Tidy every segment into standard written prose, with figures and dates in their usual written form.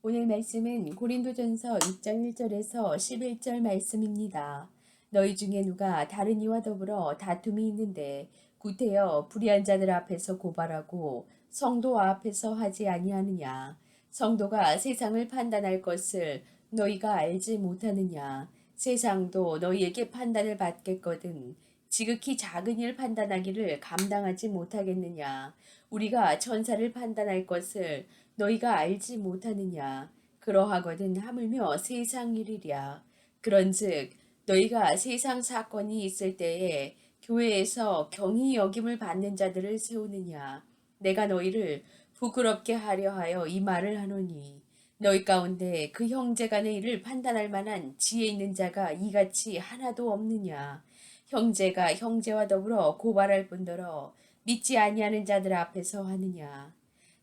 오늘 말씀은 고린도전서 6장 1절에서 11절 말씀입니다. 너희 중에 누가 다른 이와 더불어 다툼이 있는데 구태여 불의한 자들 앞에서 고발하고 성도 앞에서 하지 아니하느냐. 성도가 세상을 판단할 것을 너희가 알지 못하느냐. 세상도 너희에게 판단을 받겠거든 지극히 작은 일 판단하기를 감당하지 못하겠느냐. 우리가 천사를 판단할 것을 너희가 알지 못하느냐. 그러하거든 하물며 세상 일이랴. 그런즉 너희가 세상 사건이 있을 때에 교회에서 경히 여김을 받는 자들을 세우느냐. 내가 너희를 부끄럽게 하려 하여 이 말을 하노니 너희 가운데 그 형제 간의 일을 판단할 만한 지혜 있는 자가 이같이 하나도 없느냐. 형제가 형제와 더불어 고발할 뿐더러 믿지 아니하는 자들 앞에서 하느냐.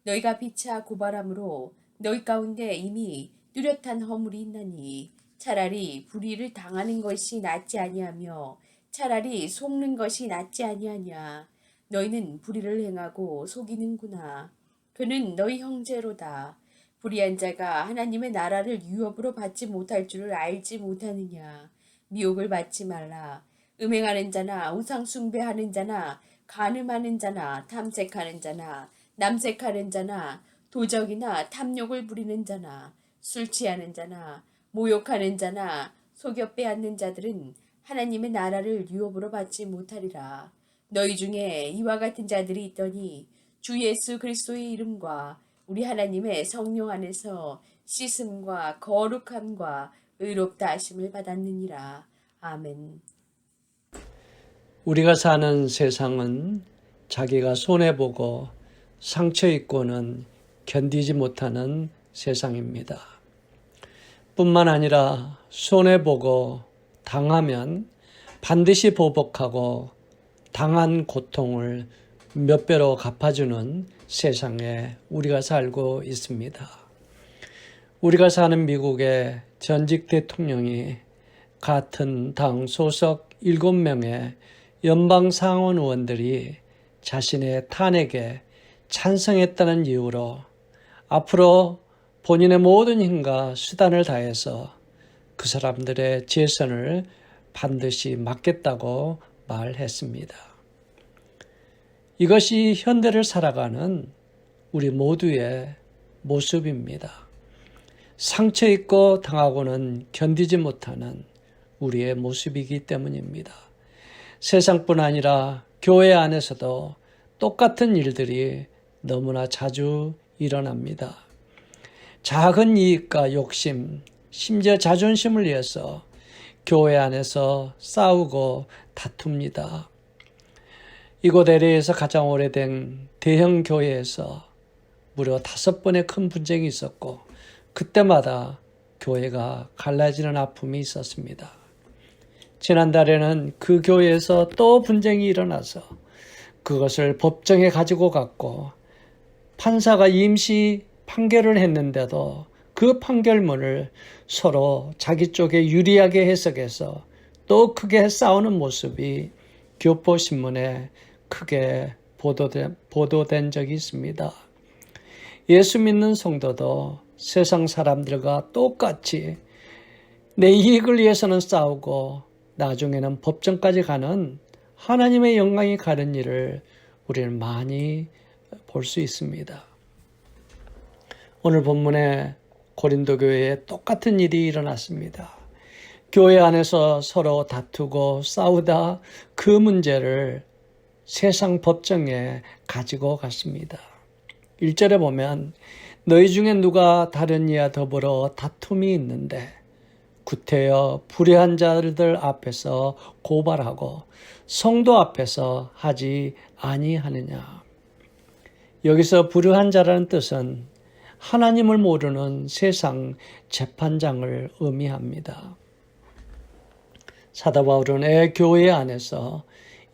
너희가 피차 고발함으로 너희 가운데 이미 뚜렷한 허물이 있나니 차라리 불의를 당하는 것이 낫지 아니하며 차라리 속는 것이 낫지 아니하냐. 너희는 불의를 행하고 속이는구나. 그는 너희 형제로다. 불의한 자가 하나님의 나라를 유업으로 받지 못할 줄을 알지 못하느냐. 미혹을 받지 말라. 음행하는 자나 우상 숭배하는 자나 간음하는 자나 탐색하는 자나 남색하는 자나 도적이나 탐욕을 부리는 자나 술 취하는 자나 모욕하는 자나 속여 빼앗는 자들은 하나님의 나라를 유업으로 받지 못하리라. 너희 중에 이와 같은 자들이 있더니 주 예수 그리스도의 이름과 우리 하나님의 성령 안에서 씻음과 거룩함과 의롭다 하심을 받았느니라. 아멘. 우리가 사는 세상은 자기가 손해보고 상처 입고는 견디지 못하는 세상입니다. 뿐만 아니라 손해보고 당하면 반드시 보복하고 당한 고통을 몇 배로 갚아주는 세상에 우리가 살고 있습니다. 우리가 사는 미국의 전직 대통령이 같은 당 소속 7명의 연방 상원 의원들이 자신의 탄핵에 찬성했다는 이유로 앞으로 본인의 모든 힘과 수단을 다해서 그 사람들의 재선을 반드시 막겠다고 말했습니다. 이것이 현대를 살아가는 우리 모두의 모습입니다. 상처 입고 당하고는 견디지 못하는 우리의 모습이기 때문입니다. 세상뿐 아니라 교회 안에서도 똑같은 일들이 너무나 자주 일어납니다. 작은 이익과 욕심, 심지어 자존심을 위해서 교회 안에서 싸우고 다툽니다. 이곳 LA에서 가장 오래된 대형 교회에서 무려 5번의 큰 분쟁이 있었고 그때마다 교회가 갈라지는 아픔이 있었습니다. 지난달에는 그 교회에서 또 분쟁이 일어나서 그것을 법정에 가지고 갔고 판사가 임시 판결을 했는데도 그 판결문을 서로 자기 쪽에 유리하게 해석해서 또 크게 싸우는 모습이 교포신문에 크게 보도된 적이 있습니다. 예수 믿는 성도도 세상 사람들과 똑같이 내 이익을 위해서는 싸우고 나중에는 법정까지 가는 하나님의 영광이 가는 일을 우리는 많이 볼 수 있습니다. 오늘 본문에 고린도 교회에 똑같은 일이 일어났습니다. 교회 안에서 서로 다투고 싸우다 그 문제를 세상 법정에 가지고 갔습니다. 1절에 보면 너희 중에 누가 다른 이와 더불어 다툼이 있는데 구태여 불의한 자들 앞에서 고발하고 성도 앞에서 하지 아니하느냐. 여기서 불의한 자라는 뜻은 하나님을 모르는 세상 재판장을 의미합니다. 사도 바울은 교회 안에서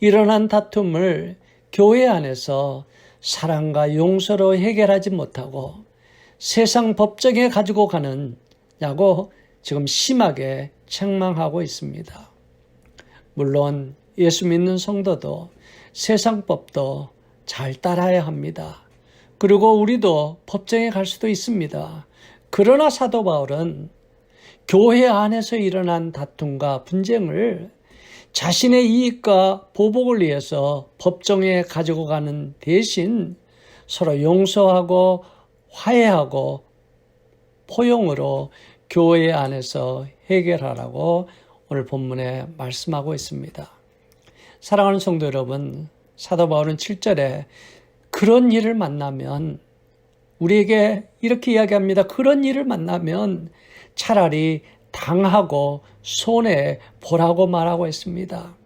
일어난 다툼을 교회 안에서 사랑과 용서로 해결하지 못하고 세상 법정에 가지고 가느냐고 지금 심하게 책망하고 있습니다. 물론 예수 믿는 성도도 세상 법도 잘 따라야 합니다. 그리고 우리도 법정에 갈 수도 있습니다. 그러나 사도 바울은 교회 안에서 일어난 다툼과 분쟁을 자신의 이익과 보복을 위해서 법정에 가지고 가는 대신 서로 용서하고 화해하고 포용으로 교회 안에서 해결하라고 오늘 본문에 말씀하고 있습니다. 사랑하는 성도 여러분, 사도 바울은 7절에 그런 일을 만나면 우리에게 이렇게 이야기합니다. 그런 일을 만나면 차라리 당하고 손해보라고 말하고 있습니다.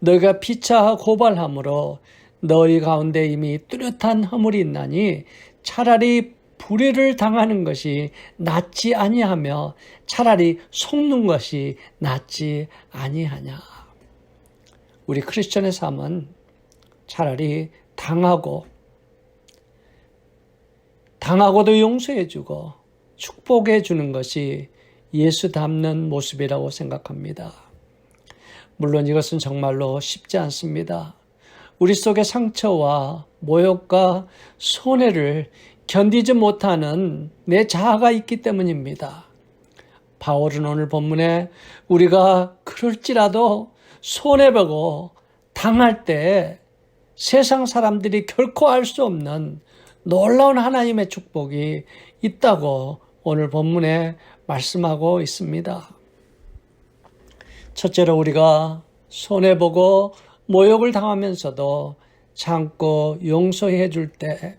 너희가 피차 고발함으로 너희 가운데 이미 뚜렷한 허물이 있나니 차라리 불의를 당하는 것이 낫지 아니하며 차라리 속는 것이 낫지 아니하냐. 우리 크리스천의 삶은 차라리 당하고도 용서해주고 축복해주는 것이 예수 닮는 모습이라고 생각합니다. 물론 이것은 정말로 쉽지 않습니다. 우리 속의 상처와 모욕과 손해를 견디지 못하는 내 자아가 있기 때문입니다. 바울은 오늘 본문에 우리가 그럴지라도 손해보고 당할 때 세상 사람들이 결코 알 수 없는 놀라운 하나님의 축복이 있다고 오늘 본문에 말씀하고 있습니다. 첫째로 우리가 손해보고 모욕을 당하면서도 참고 용서해 줄 때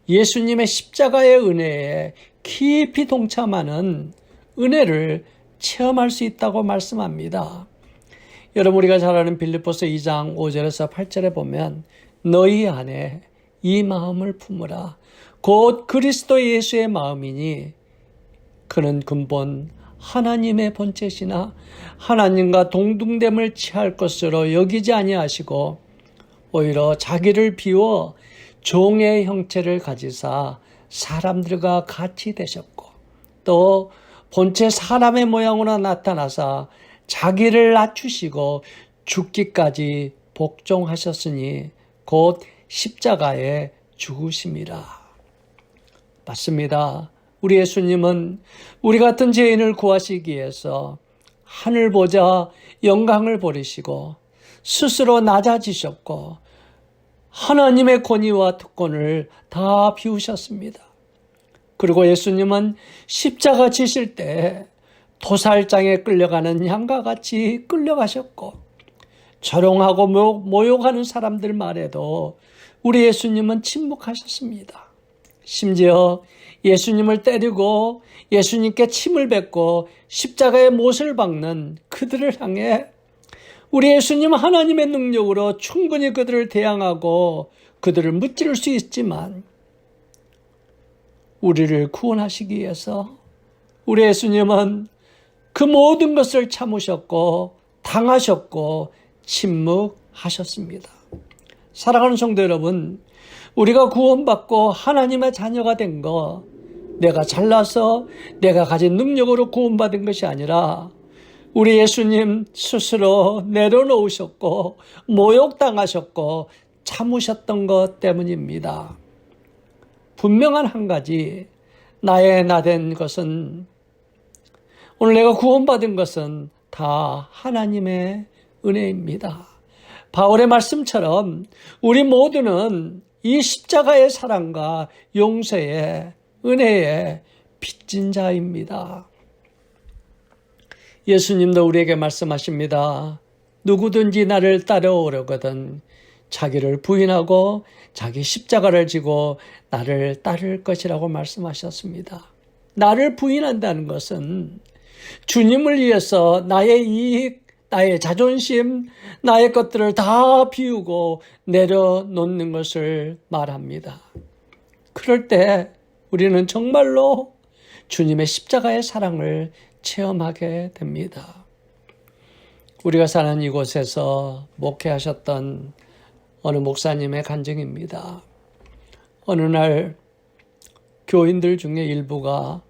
예수님의 십자가의 은혜에 깊이 동참하는 은혜를 체험할 수 있다고 말씀합니다. 여러분, 우리가 잘 아는 빌립보서 2장 5절에서 8절에 보면 너희 안에 이 마음을 품으라. 곧 그리스도 예수의 마음이니 그는 근본 하나님의 본체시나 하나님과 동등됨을 취할 것으로 여기지 아니하시고 오히려 자기를 비워 종의 형체를 가지사 사람들과 같이 되셨고 또 본체 사람의 모양으로 나타나사 자기를 낮추시고 죽기까지 복종하셨으니 곧 십자가에 죽으심이라. 맞습니다. 우리 예수님은 우리 같은 죄인을 구하시기 위해서 하늘 보좌 영광을 버리시고 스스로 낮아지셨고 하나님의 권위와 특권을 다 비우셨습니다. 그리고 예수님은 십자가 지실 때 도살장에 끌려가는 양과 같이 끌려가셨고 조롱하고 모욕하는 사람들 말에도 우리 예수님은 침묵하셨습니다. 심지어 예수님을 때리고 예수님께 침을 뱉고 십자가에 못을 박는 그들을 향해 우리 예수님은 하나님의 능력으로 충분히 그들을 대항하고 그들을 무찌를 수 있지만 우리를 구원하시기 위해서 우리 예수님은 그 모든 것을 참으셨고 당하셨고 침묵하셨습니다. 사랑하는 성도 여러분, 우리가 구원받고 하나님의 자녀가 된 거 내가 잘나서 내가 가진 능력으로 구원받은 것이 아니라 우리 예수님 스스로 내려놓으셨고 모욕당하셨고 참으셨던 것 때문입니다. 분명한 한 가지, 나의 나된 것은 오늘 내가 구원받은 것은 다 하나님의 은혜입니다. 바울의 말씀처럼 우리 모두는 이 십자가의 사랑과 용서의 은혜에 빚진 자입니다. 예수님도 우리에게 말씀하십니다. 누구든지 나를 따라오려거든 자기를 부인하고 자기 십자가를 지고 나를 따를 것이라고 말씀하셨습니다. 나를 부인한다는 것은 주님을 위해서 나의 이익, 나의 자존심, 나의 것들을 다 비우고 내려놓는 것을 말합니다. 그럴 때 우리는 정말로 주님의 십자가의 사랑을 체험하게 됩니다. 우리가 사는 이곳에서 목회하셨던 어느 목사님의 간증입니다. 어느 날 교인들 중에 일부가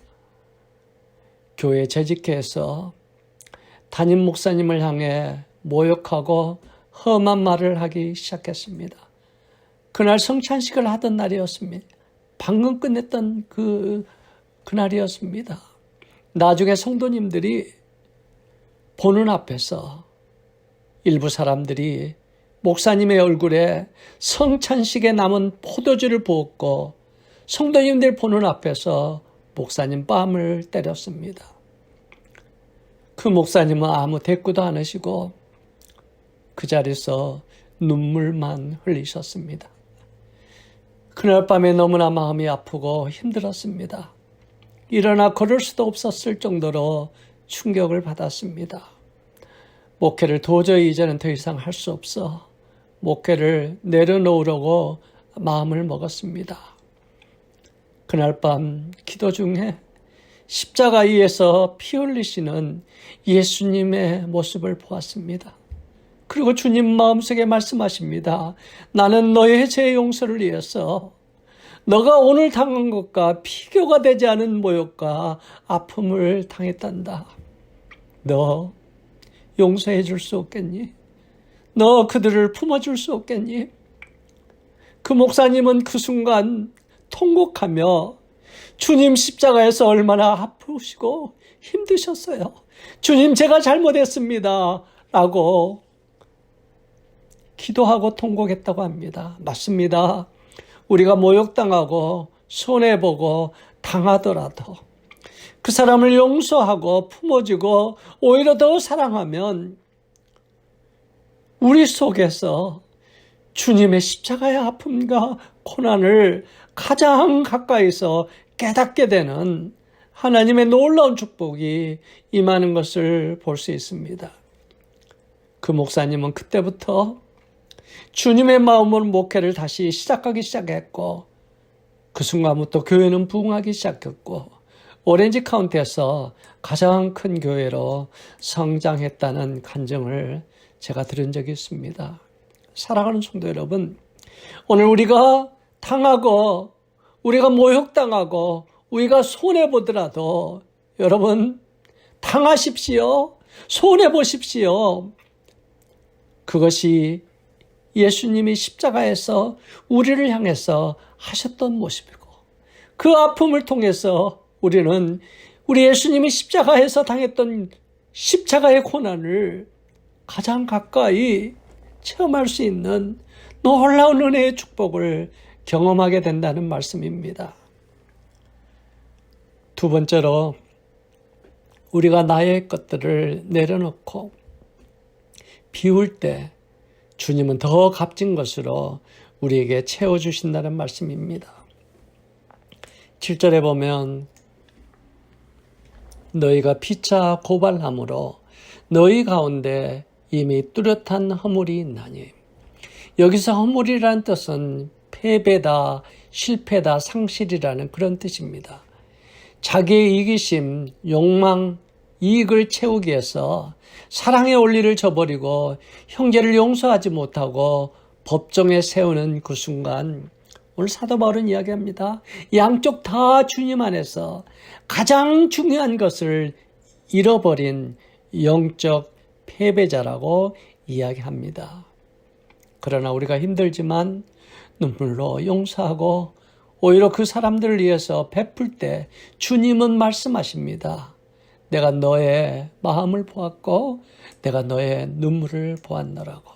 교회에 재직해서 담임 목사님을 향해 모욕하고 험한 말을 하기 시작했습니다. 그날 성찬식을 하던 날이었습니다. 방금 끝냈던 그 그날이었습니다. 나중에 성도님들이 보는 앞에서 일부 사람들이 목사님의 얼굴에 성찬식에 남은 포도주를 부었고 성도님들 보는 앞에서 목사님 뺨을 때렸습니다. 그 목사님은 아무 대꾸도 안 하시고 그 자리에서 눈물만 흘리셨습니다. 그날 밤에 너무나 마음이 아프고 힘들었습니다. 일어나 걸을 수도 없었을 정도로 충격을 받았습니다. 목회를 도저히 이제는 더 이상 할 수 없어 목회를 내려놓으려고 마음을 먹었습니다. 그날 밤 기도 중에 십자가 위에서 피 흘리시는 예수님의 모습을 보았습니다. 그리고 주님 마음속에 말씀하십니다. 나는 너의 죄 용서를 위해서 너가 오늘 당한 것과 비교가 되지 않은 모욕과 아픔을 당했단다. 너 용서해 줄 수 없겠니? 너 그들을 품어줄 수 없겠니? 그 목사님은 그 순간 통곡하며 주님 십자가에서 얼마나 아프시고 힘드셨어요. 주님 제가 잘못했습니다. 라고 기도하고 통곡했다고 합니다. 맞습니다. 우리가 모욕당하고 손해보고 당하더라도 그 사람을 용서하고 품어주고 오히려 더 사랑하면 우리 속에서 주님의 십자가의 아픔과 고난을 가장 가까이서 깨닫게 되는 하나님의 놀라운 축복이 임하는 것을 볼 수 있습니다. 그 목사님은 그때부터 주님의 마음으로 목회를 다시 시작하기 시작했고 그 순간부터 교회는 부흥하기 시작했고 오렌지 카운티에서 가장 큰 교회로 성장했다는 간증을 제가 들은 적이 있습니다. 사랑하는 성도 여러분, 오늘 우리가 당하고 우리가 모욕당하고 우리가 손해보더라도 여러분 당하십시오. 손해보십시오. 그것이 예수님이 십자가에서 우리를 향해서 하셨던 모습이고 그 아픔을 통해서 우리는 우리 예수님이 십자가에서 당했던 십자가의 고난을 가장 가까이 체험할 수 있는 놀라운 은혜의 축복을 경험하게 된다는 말씀입니다. 두 번째로 우리가 나의 것들을 내려놓고 비울 때 주님은 더 값진 것으로 우리에게 채워주신다는 말씀입니다. 7절에 보면 너희가 피차 고발함으로 너희 가운데 이미 뚜렷한 허물이 있나니. 여기서 허물이라는 뜻은 패배다, 실패다, 상실이라는 그런 뜻입니다. 자기의 이기심, 욕망, 이익을 채우기 위해서 사랑의 원리를 저버리고 형제를 용서하지 못하고 법정에 세우는 그 순간 오늘 사도 바울은 이야기합니다. 양쪽 다 주님 안에서 가장 중요한 것을 잃어버린 영적 패배자라고 이야기합니다. 그러나 우리가 힘들지만 눈물로 용서하고 오히려 그 사람들을 위해서 베풀 때 주님은 말씀하십니다. 내가 너의 마음을 보았고 내가 너의 눈물을 보았노라고.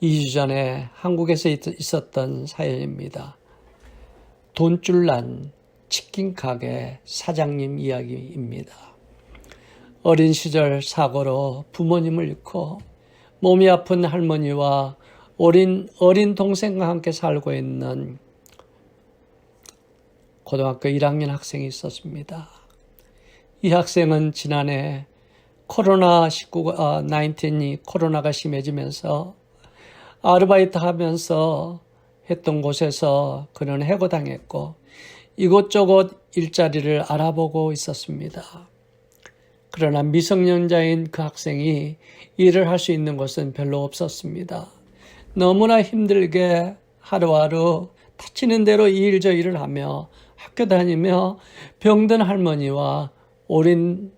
2주 전에 한국에서 있었던 사연입니다. 돈줄 난 치킨 가게 사장님 이야기입니다. 어린 시절 사고로 부모님을 잃고 몸이 아픈 할머니와 어린 동생과 함께 살고 있는 고등학교 1학년 학생이 있었습니다. 이 학생은 지난해 코로나가 심해지면서 아르바이트 하면서 했던 곳에서 그는 해고당했고 이곳저곳 일자리를 알아보고 있었습니다. 그러나 미성년자인 그 학생이 일을 할 수 있는 곳은 별로 없었습니다. 너무나 힘들게 하루하루 다치는 대로 이 일 저 일을 하며 학교 다니며 병든 할머니와 어린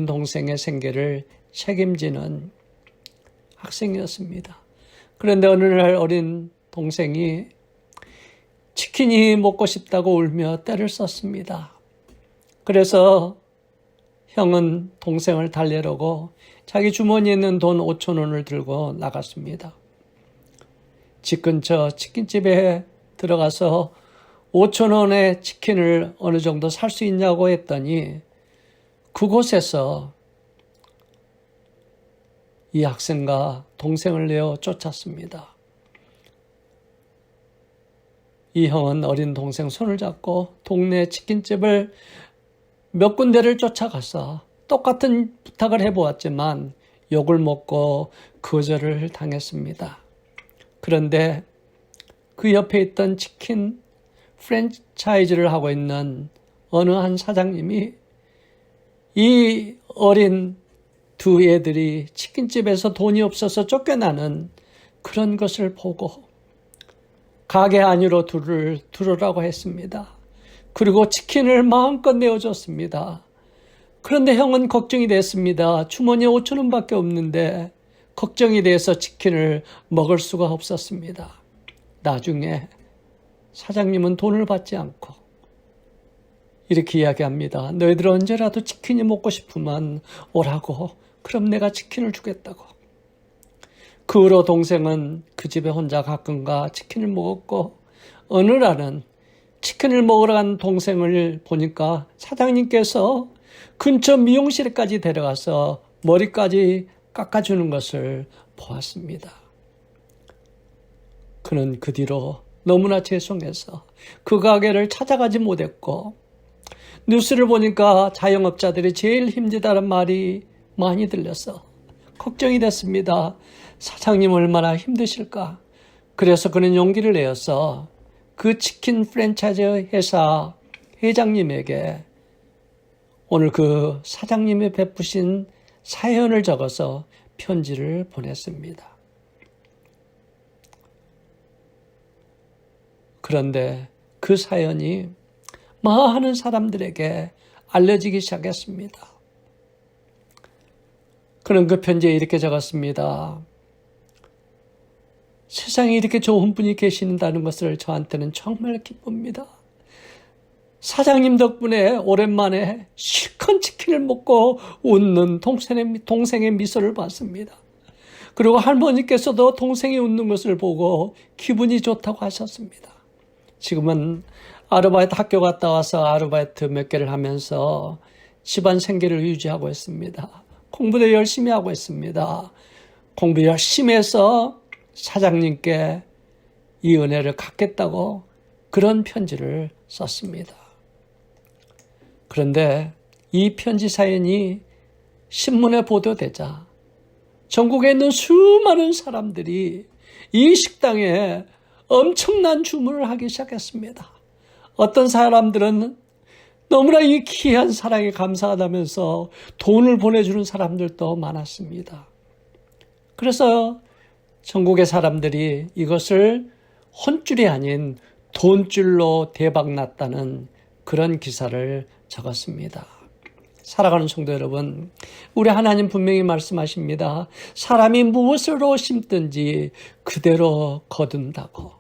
동생의 생계를 책임지는 학생이었습니다. 그런데 어느 날 어린 동생이 치킨이 먹고 싶다고 울며 떼를 썼습니다. 그래서 형은 동생을 달래려고 자기 주머니에 있는 돈 5천 원을 들고 나갔습니다. 집 근처 치킨집에 들어가서 5천 원의 치킨을 어느 정도 살 수 있냐고 했더니 그곳에서 이 학생과 동생을 내어 쫓았습니다. 이 형은 어린 동생 손을 잡고 동네 치킨집을 몇 군데를 쫓아가서 똑같은 부탁을 해보았지만 욕을 먹고 거절을 당했습니다. 그런데 그 옆에 있던 치킨 프랜차이즈를 하고 있는 어느 한 사장님이 이 어린 두 애들이 치킨집에서 돈이 없어서 쫓겨나는 그런 것을 보고 가게 안으로 들어오라고 했습니다. 그리고 치킨을 마음껏 내어줬습니다. 그런데 형은 걱정이 됐습니다. 주머니에 5천 원밖에 없는데 걱정이 돼서 치킨을 먹을 수가 없었습니다. 나중에 사장님은 돈을 받지 않고 이렇게 이야기합니다. 너희들 언제라도 치킨이 먹고 싶으면 오라고. 그럼 내가 치킨을 주겠다고. 그 후로 동생은 그 집에 혼자 가끔가 치킨을 먹었고 어느 날은 치킨을 먹으러 간 동생을 보니까 사장님께서 근처 미용실까지 데려가서 머리까지 깎아주는 것을 보았습니다. 그는 그 뒤로 너무나 죄송해서 그 가게를 찾아가지 못했고 뉴스를 보니까 자영업자들이 제일 힘들다는 말이 많이 들려서 걱정이 됐습니다. 사장님 얼마나 힘드실까? 그래서 그는 용기를 내어서 그 치킨 프랜차이즈 회사 회장님에게 오늘 그 사장님이 베푸신 사연을 적어서 편지를 보냈습니다. 그런데 그 사연이 많은 사람들에게 알려지기 시작했습니다. 그는 그 편지에 이렇게 적었습니다. 세상에 이렇게 좋은 분이 계신다는 것을 저한테는 정말 기쁩니다. 사장님 덕분에 오랜만에 실컷 치킨을 먹고 웃는 동생의 미소를 봤습니다. 그리고 할머니께서도 동생이 웃는 것을 보고 기분이 좋다고 하셨습니다. 지금은 아르바이트 학교 갔다 와서 아르바이트 몇 개를 하면서 집안 생계를 유지하고 있습니다. 공부도 열심히 하고 있습니다. 공부 열심히 해서 사장님께 이 은혜를 갚겠다고 그런 편지를 썼습니다. 그런데 이 편지 사연이 신문에 보도되자 전국에 있는 수많은 사람들이 이 식당에 엄청난 주문을 하기 시작했습니다. 어떤 사람들은 너무나 이 귀한 사랑에 감사하다면서 돈을 보내주는 사람들도 많았습니다. 그래서 전국의 사람들이 이것을 혼줄이 아닌 돈줄로 대박났다는 그런 기사를 적었습니다. 사랑하는 성도 여러분, 우리 하나님 분명히 말씀하십니다. 사람이 무엇으로 심든지 그대로 거둔다고.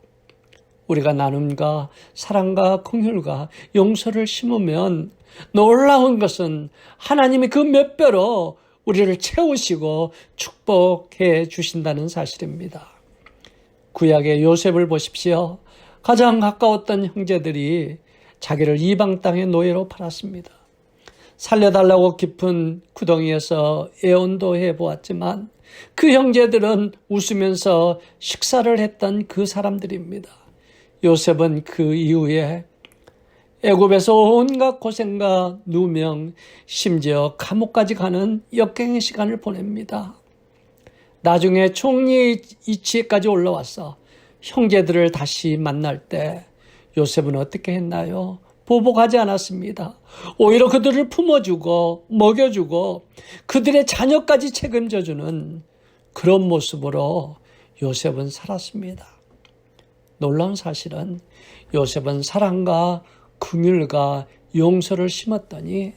우리가 나눔과 사랑과 긍휼과 용서를 심으면 놀라운 것은 하나님이 그 몇 배로 우리를 채우시고 축복해 주신다는 사실입니다. 구약의 요셉을 보십시오. 가장 가까웠던 형제들이 자기를 이방 땅의 노예로 팔았습니다. 살려달라고 깊은 구덩이에서 애원도 해보았지만 그 형제들은 웃으면서 식사를 했던 그 사람들입니다. 요셉은 그 이후에 애굽에서 온갖 고생과 누명, 심지어 감옥까지 가는 역경의 시간을 보냅니다. 나중에 총리 이치에까지 올라와서 형제들을 다시 만날 때 요셉은 어떻게 했나요? 보복하지 않았습니다. 오히려 그들을 품어주고 먹여주고 그들의 자녀까지 책임져주는 그런 모습으로 요셉은 살았습니다. 놀라운 사실은 요셉은 사랑과 긍휼과 용서를 심었더니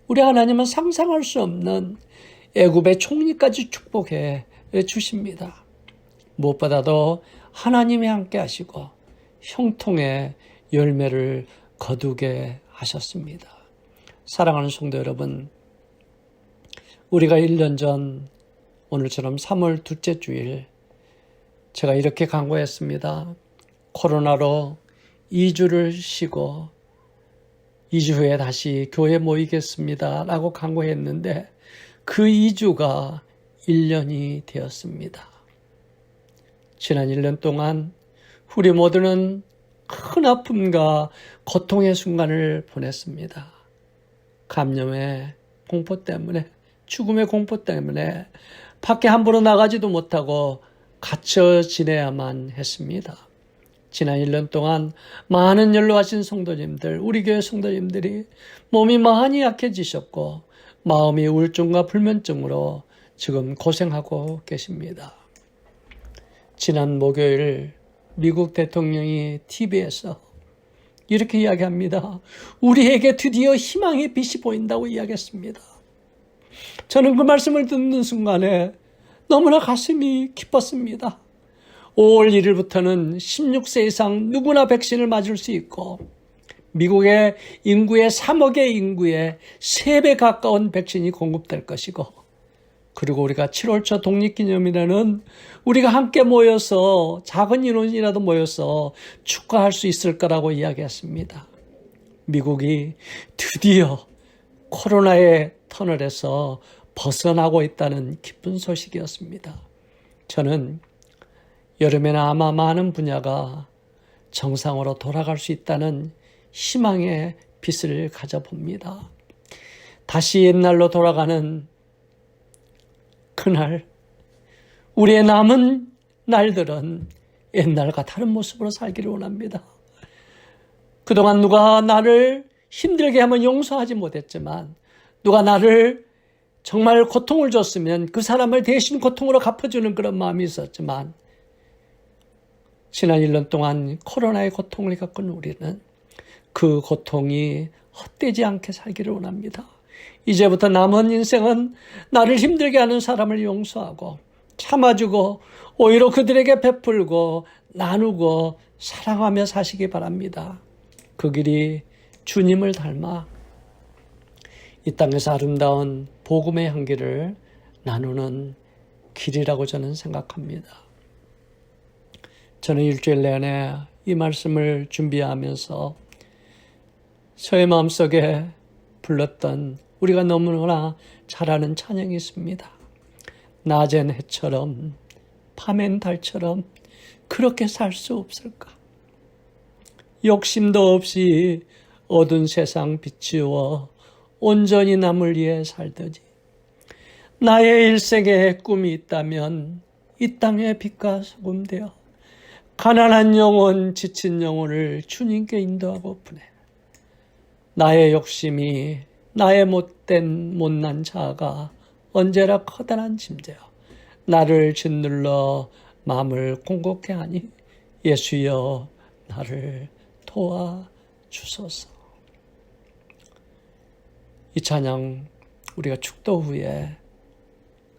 우리 하나님은 상상할 수 없는 애굽의 총리까지 축복해 주십니다. 무엇보다도 하나님이 함께 하시고 형통의 열매를 거두게 하셨습니다. 사랑하는 성도 여러분, 우리가 1년 전 오늘처럼 3월 둘째 주일 제가 이렇게 강구했습니다. 코로나로 2주를 쉬고 2주 후에 다시 교회 모이겠습니다 라고 강구했는데 그 2주가 1년이 되었습니다. 지난 1년 동안 우리 모두는 큰 아픔과 고통의 순간을 보냈습니다. 감염의 공포 때문에, 죽음의 공포 때문에 밖에 함부로 나가지도 못하고 갇혀 지내야만 했습니다. 지난 1년 동안 많은 연로하신 성도님들, 우리 교회 성도님들이 몸이 많이 약해지셨고 마음이 우울증과 불면증으로 지금 고생하고 계십니다. 지난 목요일 미국 대통령이 TV에서 이렇게 이야기합니다. 우리에게 드디어 희망의 빛이 보인다고 이야기했습니다. 저는 그 말씀을 듣는 순간에 너무나 가슴이 기뻤습니다. 5월 1일부터는 16세 이상 누구나 백신을 맞을 수 있고 미국의 인구의 3억의 인구에 3배 가까운 백신이 공급될 것이고 그리고 우리가 7월 초 독립기념일에는 우리가 함께 모여서 작은 인원이라도 모여서 축하할 수 있을 거라고 이야기했습니다. 미국이 드디어 코로나의 터널에서 벗어나고 있다는 기쁜 소식이었습니다. 저는 여름에는 아마 많은 분야가 정상으로 돌아갈 수 있다는 희망의 빛을 가져봅니다. 다시 옛날로 돌아가는 그날, 우리의 남은 날들은 옛날과 다른 모습으로 살기를 원합니다. 그동안 누가 나를 힘들게 하면 용서하지 못했지만 누가 나를 정말 고통을 줬으면 그 사람을 대신 고통으로 갚아주는 그런 마음이 있었지만 지난 1년 동안 코로나의 고통을 겪은 우리는 그 고통이 헛되지 않게 살기를 원합니다. 이제부터 남은 인생은 나를 힘들게 하는 사람을 용서하고 참아주고 오히려 그들에게 베풀고 나누고 사랑하며 사시기 바랍니다. 그 길이 주님을 닮아 이 땅에서 아름다운 복음의 향기를 나누는 길이라고 저는 생각합니다. 저는 일주일 내내 이 말씀을 준비하면서 저의 마음속에 불렀던 우리가 너무나 잘 아는 찬양이 있습니다. 낮엔 해처럼 밤엔 달처럼 그렇게 살 수 없을까? 욕심도 없이 어두운 세상 비추어 온전히 남을 위해 살더지. 나의 일생에 꿈이 있다면 이 땅의 빛과 소금 되어 가난한 영혼, 지친 영혼을 주님께 인도하고프네. 나의 욕심이 나의 못된 못난 자아가 언제나 커다란 짐되어 나를 짓눌러 마음을 공곡해 하니 예수여 나를 도와주소서. 이 찬양 우리가 축도 후에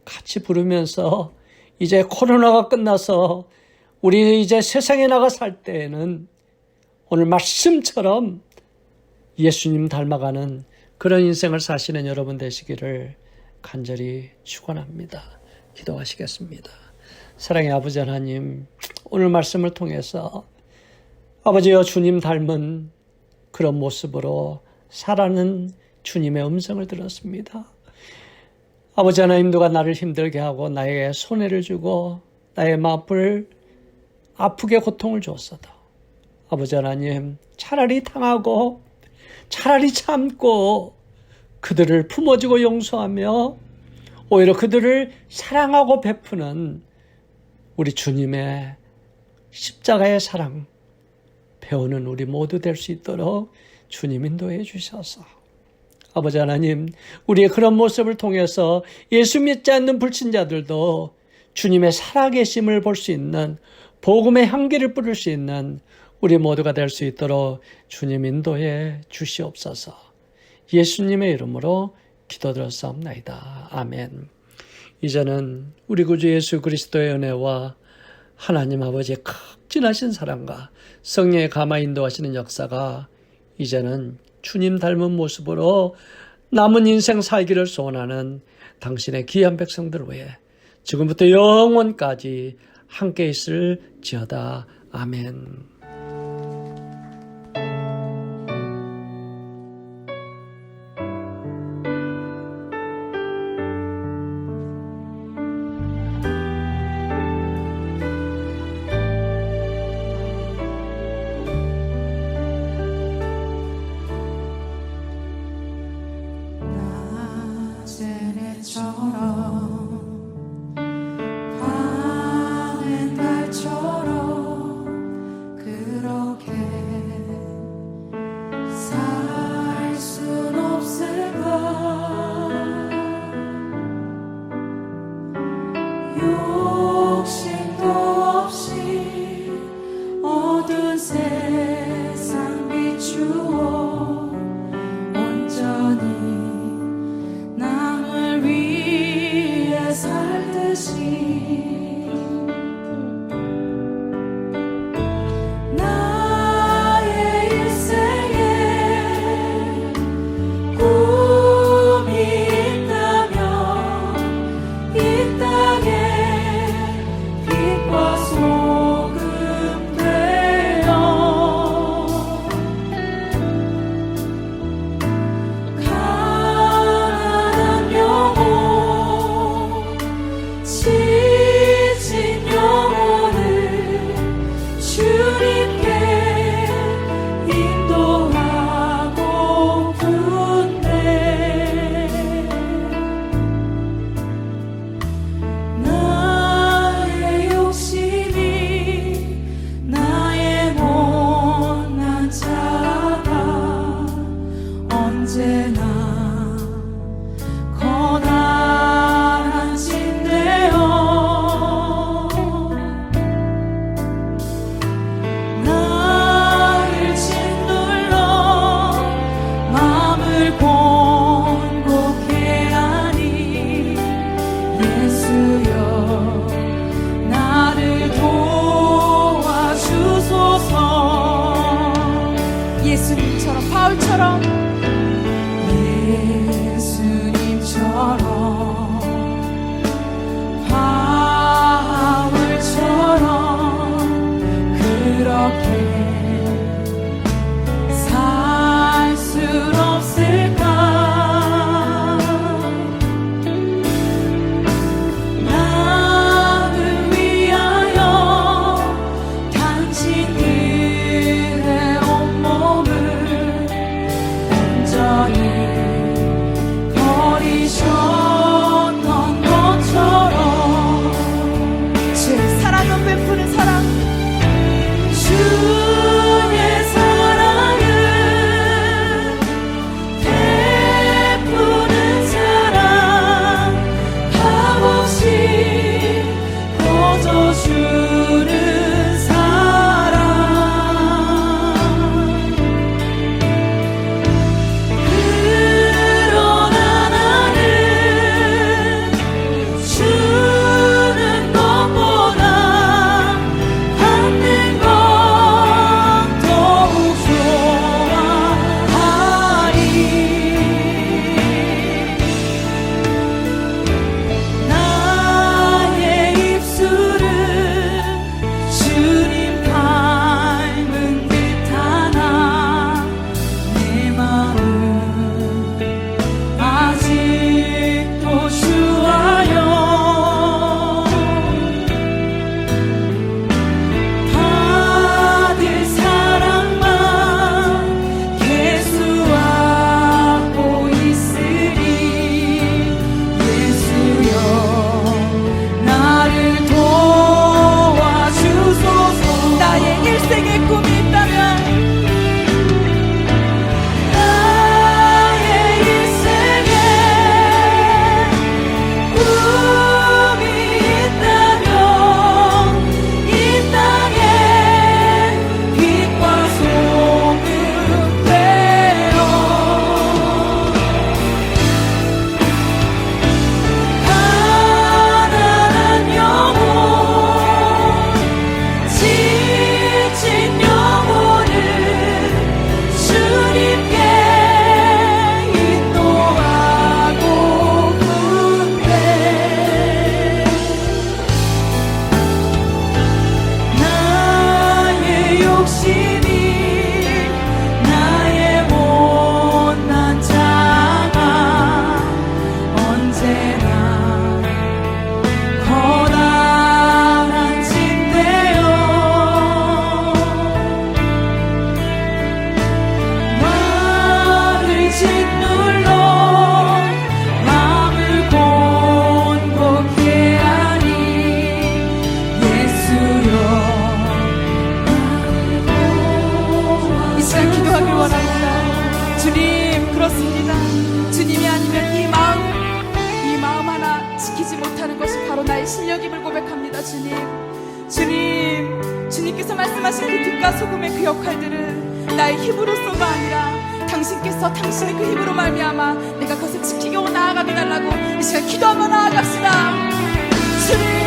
같이 부르면서 이제 코로나가 끝나서 우리 이제 세상에 나가 살 때에는 오늘 말씀처럼 예수님 닮아가는 그런 인생을 사시는 여러분 되시기를 간절히 축원합니다. 기도하시겠습니다. 사랑의 아버지 하나님, 오늘 말씀을 통해서 아버지여 주님 닮은 그런 모습으로 살아가는 주님의 음성을 들었습니다. 아버지 하나님, 누가 나를 힘들게 하고 나에게 손해를 주고 나의 마음을 아프게 고통을 줬어도 아버지 하나님, 차라리 당하고 차라리 참고 그들을 품어주고 용서하며 오히려 그들을 사랑하고 베푸는 우리 주님의 십자가의 사랑 배우는 우리 모두 될 수 있도록 주님 인도해 주셔서 아버지 하나님, 우리의 그런 모습을 통해서 예수 믿지 않는 불신자들도 주님의 살아계심을 볼 수 있는 복음의 향기를 뿌릴 수 있는 우리 모두가 될 수 있도록 주님 인도해 주시옵소서. 예수님의 이름으로 기도드렸사옵나이다. 아멘. 이제는 우리 구주 예수 그리스도의 은혜와 하나님 아버지의 극진하신 사랑과 성령의 감화 인도하시는 역사가 이제는 주님 닮은 모습으로 남은 인생 살기를 소원하는 당신의 귀한 백성들 위해 지금부터 영원까지 함께 있을지어다. 아멘. 나세렛처럼 하는 달처럼 그런 나의 실력임을 고백합니다. 주님, 주님께서 말씀하신 그 빛과 소금의 그 역할들은 나의 힘으로서가 아니라 당신께서 당신의 그 힘으로 말미암아 내가 그것을 지키고 나아가게 달라고 이 시간 기도 한번 나아갑시다. 주님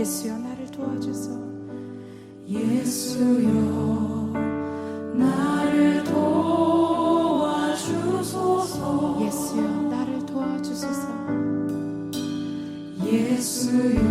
예수여 나를 도와주소. 예수여 나를 도와주소서. 예수여 나를 도와주소서. 예수여